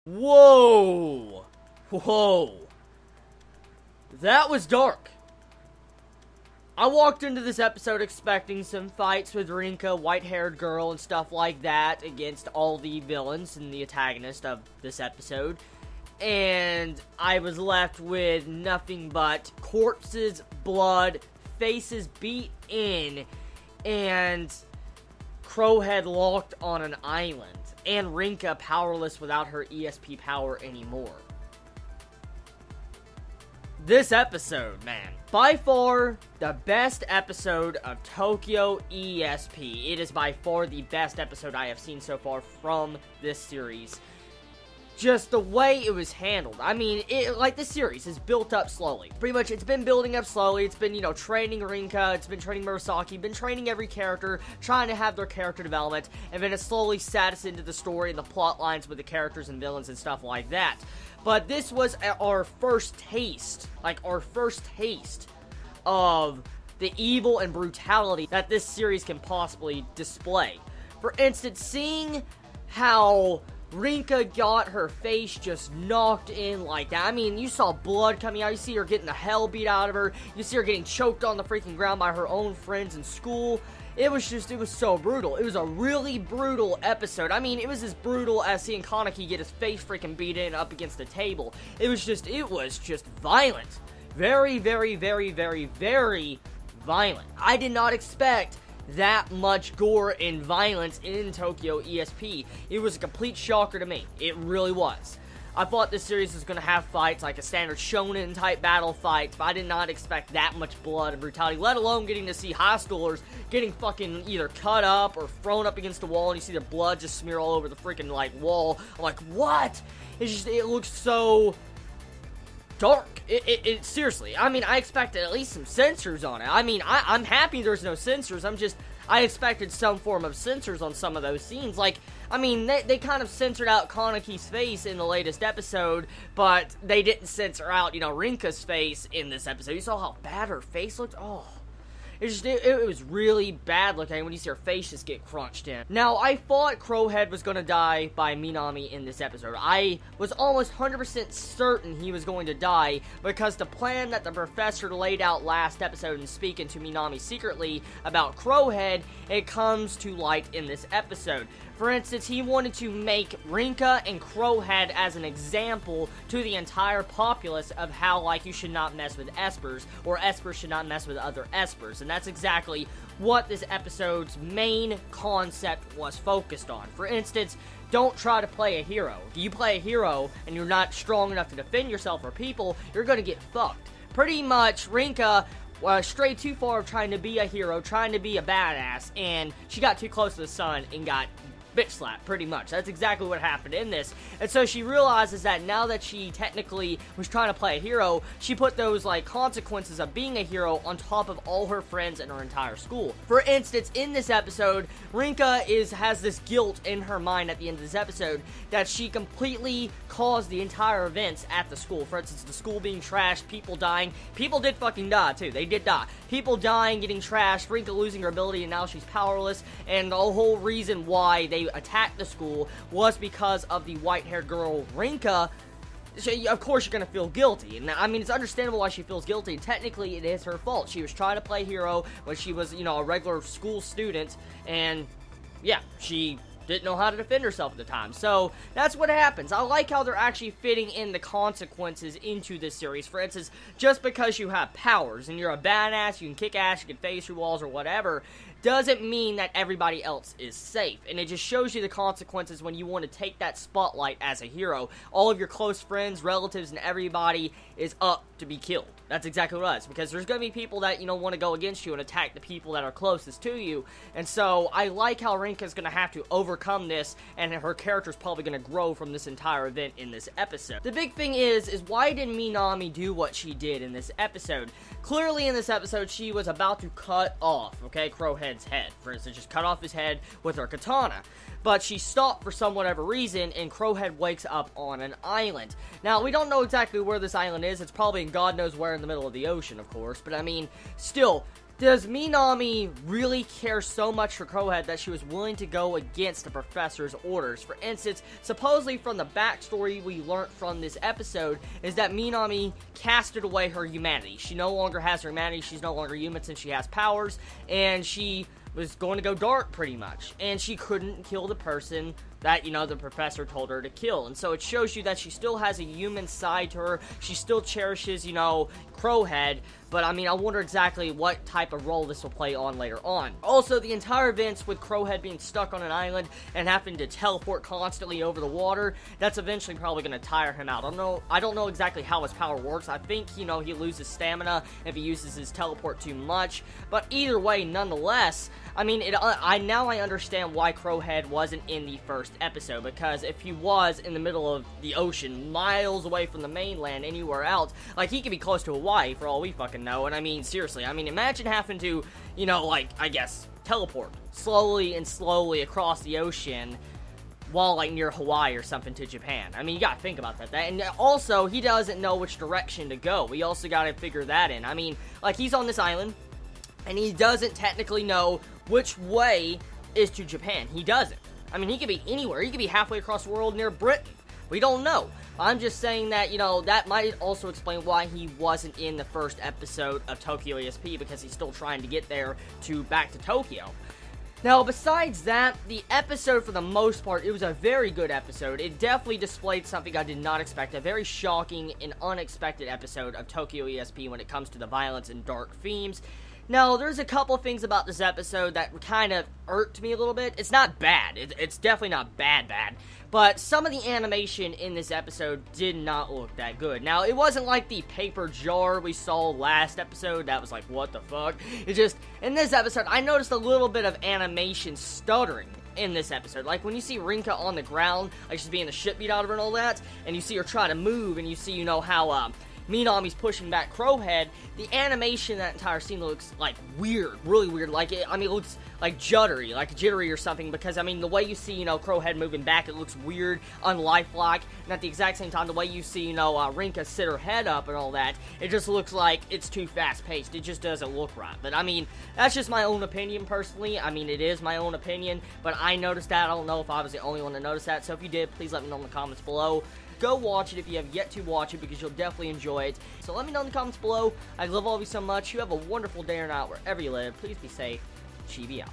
Whoa! Whoa. That was dark. I walked into this episode expecting some fights with Rinka, white-haired girl, and stuff like that against all the villains and the antagonist of this episode. And I was left with nothing but corpses, blood, faces beat in, and Crowhead locked on an island, and Rinka powerless without her ESP power anymore. This episode, man, by far the best episode of Tokyo ESP. It is by far the best episode I have seen so far from this series. Just the way it was handled. I mean, this series is built up slowly. Pretty much, it's been building up slowly. It's been, training Rinka. It's been training Murasaki. Been training every character, trying to have their character development. And then it slowly sat us into the story and the plot lines with the characters and villains and stuff like that. But this was our first taste. Our first taste of the evil and brutality that this series can possibly display. For instance, seeing how Rinka got her face just knocked in like that. I mean, you saw blood coming out. You see her getting the hell beat out of her. You see her getting choked on the freaking ground by her own friends in school. It was so brutal. It was a really brutal episode. I mean, it was as brutal as seeing Kaneki get his face freaking beat in up against the table. It was just violent. Very, very, very, very, very violent. I did not expect that much gore and violence in Tokyo ESP. It was a complete shocker to me. It really was. I thought this series was going to have fights like a standard shonen type battle fight, but I did not expect that much blood and brutality, let alone getting to see high schoolers getting fucking either cut up or thrown up against the wall, and you see their blood just smear all over the freaking wall. I'm like, what? It looks so dark. It seriously, I mean, I expected at least some censors on it. I mean, I'm happy there's no censors. I expected some form of censors on some of those scenes. I mean, they kind of censored out Kaneki's face in the latest episode, but they didn't censor out, Rinka's face in this episode. You saw how bad her face looked? Oh. It was really bad looking when you see her face just get crunched in. Now, I thought Crowhead was going to die by Minami in this episode. I was almost 100% certain he was going to die because the plan that the professor laid out last episode and speaking to Minami secretly about Crowhead, it comes to light in this episode. For instance, he wanted to make Rinka and Crowhead as an example to the entire populace of how, you should not mess with espers, or espers should not mess with other espers. And that's exactly what this episode's main concept was focused on. For instance, don't try to play a hero. If you play a hero and you're not strong enough to defend yourself or people, you're gonna get fucked. Pretty much, Rinka strayed too far of trying to be a hero, trying to be a badass, and she got too close to the sun and got bitch slap, pretty much. That's exactly what happened in this. And so she realizes that now that she technically was trying to play a hero, she put those, consequences of being a hero on top of all her friends and her entire school. For instance, in this episode, Rinka has this guilt in her mind at the end of this episode that she completely caused the entire events at the school. For instance, the school being trashed, people dying. People did fucking die, too. They did die. People dying, getting trashed, Rinka losing her ability, and now she's powerless. And the whole reason why they attacked the school was because of the white-haired girl, Rinka. So, of course, you're going to feel guilty. And, I mean, it's understandable why she feels guilty. And technically, it is her fault. She was trying to play hero when she was, a regular school student. And, yeah, she didn't know how to defend herself at the time. So, that's what happens. I like how they're actually fitting in the consequences into this series. For instance, just because you have powers and you're a badass, you can kick ass, you can phase through walls or whatever, doesn't mean that everybody else is safe. And it just shows you the consequences when you want to take that spotlight as a hero. All of your close friends, relatives, and everybody is up to be killed. That's exactly what it is. Because there's going to be people that, want to go against you and attack the people that are closest to you. And so, I like how Rinka's going to have to overcome this, and her character's probably going to grow from this entire event in this episode. The big thing is why didn't Minami do what she did in this episode? Clearly in this episode, she was about to cut off, Crowhead's head. For instance, just cut off his head with her katana. But she stopped for some whatever reason, and Crowhead wakes up on an island. Now, we don't know exactly where this island is. It's probably in God knows where in the middle of the ocean, of course. But, I mean, still, Does Minami really care so much for Crowhead that she was willing to go against the professor's orders? For instance, supposedly from the backstory we learned from this episode is that Minami casted away her humanity. She no longer has her humanity, she's no longer human since she has powers, and she was going to go dark pretty much, and she couldn't kill the person that, the professor told her to kill. And so it shows you that she still has a human side to her. She still cherishes, Crowhead. But, I wonder exactly what type of role this will play on later on. Also, the entire events with Crowhead being stuck on an island and having to teleport constantly over the water, that's eventually probably going to tire him out. I don't know exactly how his power works. I think, he loses stamina if he uses his teleport too much. But either way, nonetheless, now I understand why Crowhead wasn't in the first episode, because if he was in the middle of the ocean, miles away from the mainland, anywhere else, he could be close to Hawaii for all we fucking know. And seriously, imagine having to, teleport slowly across the ocean while, near Hawaii or something to Japan. You gotta think about that. And also, he doesn't know which direction to go. We also gotta figure that in. He's on this island, and he doesn't technically know which way is to Japan. He doesn't. He could be anywhere. He could be halfway across the world near Britain. We don't know. I'm just saying that, that might also explain why he wasn't in the first episode of Tokyo ESP, because he's still trying to get there back to Tokyo. Now, besides that, the episode, for the most part, it was a very good episode. It definitely displayed something I did not expect. A very shocking and unexpected episode of Tokyo ESP when it comes to the violence and dark themes. Now, there's a couple things about this episode that kind of irked me a little bit. It's not bad. It's definitely not bad. But some of the animation in this episode did not look that good. Now, it wasn't like the paper jar we saw last episode. That was like, what the fuck? In this episode, I noticed a little bit of animation stuttering in this episode. Like, when you see Rinka on the ground, she's being the shit beat out of her and all that, and you see her try to move, and you see, how, Minami's pushing back Crowhead, the animation in that entire scene looks, weird, really weird. It looks, jittery or something, because, the way you see, Crowhead moving back, it looks weird, unlifelike, and at the exact same time, the way you see, Rinka sit her head up and all that, it just looks like it's too fast-paced. It just doesn't look right. But, that's just my own opinion, personally. It is my own opinion, but I noticed that. I don't know if I was the only one to notice that, so if you did, please let me know in the comments below. Go watch it if you have yet to watch it, because you'll definitely enjoy it. So let me know in the comments below. I love all of you so much. You have a wonderful day or night wherever you live. Please be safe. Chibi out.